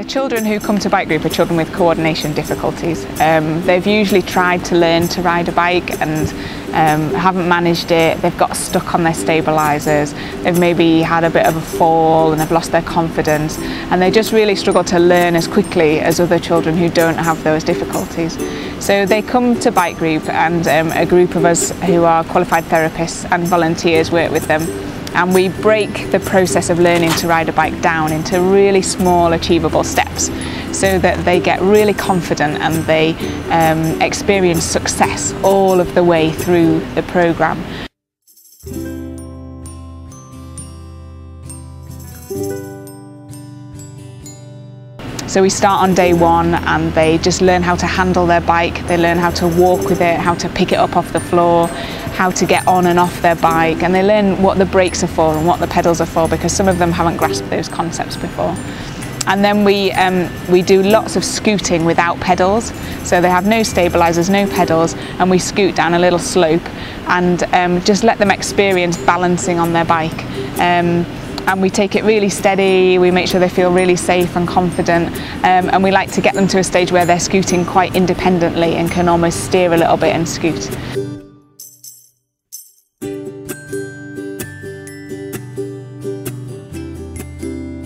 The children who come to bike group are children with coordination difficulties. They've usually tried to learn to ride a bike and haven't managed it. They've got stuck on their stabilisers. They've maybe had a bit of a fall and they've lost their confidence, and they just really struggle to learn as quickly as other children who don't have those difficulties. So they come to bike group, and a group of us who are qualified therapists and volunteers work with them. And we break the process of learning to ride a bike down into really small achievable steps so that they get really confident and they experience success all of the way through the programme. So we start on day one and they just learn how to handle their bike, they learn how to walk with it, how to pick it up off the floor, how to get on and off their bike, and they learn what the brakes are for and what the pedals are for, because some of them haven't grasped those concepts before. And then we do lots of scooting without pedals, so they have no stabilisers, no pedals, and we scoot down a little slope and just let them experience balancing on their bike. And we take it really steady, we make sure they feel really safe and confident, and we like to get them to a stage where they're scooting quite independently and can almost steer a little bit and scoot.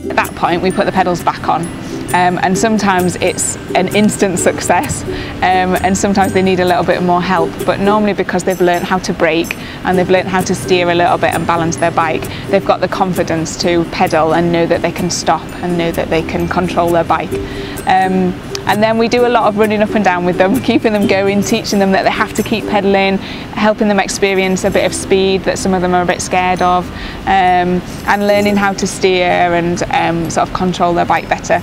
At that point we put the pedals back on, and sometimes it's an instant success, and sometimes they need a little bit more help, but normally because they've learned how to brake and they've learned how to steer a little bit and balance their bike, they've got the confidence to pedal and know that they can stop and know that they can control their bike. And then we do a lot of running up and down with them, keeping them going, teaching them that they have to keep pedalling, helping them experience a bit of speed that some of them are a bit scared of, and learning how to steer and sort of control their bike better.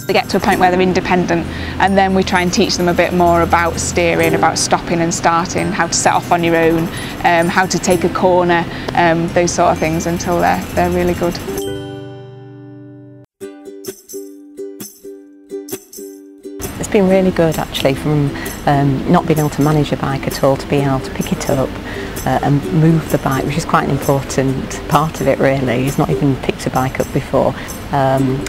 They get to a point where they're independent, and then we try and teach them a bit more about steering, about stopping and starting, how to set off on your own, how to take a corner, those sort of things, until they're really good. It's been really good actually, from not being able to manage a bike at all to being able to pick it up and move the bike, which is quite an important part of it really. He's not even picked a bike up before.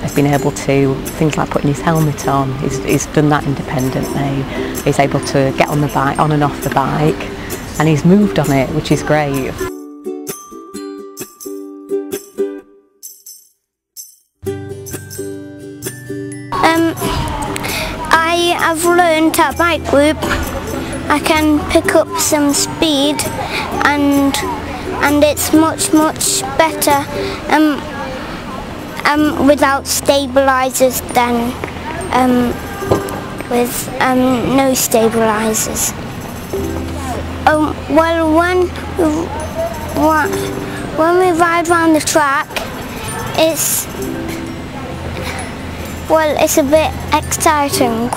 He's been able to, things like putting his helmet on, he's done that independently. He's able to get on the bike, on and off the bike, and he's moved on it, which is great. I have learned at bike group I can pick up some speed, and it's much better without stabilisers than with no stabilisers. Well, when we ride around the track, it's a bit exciting.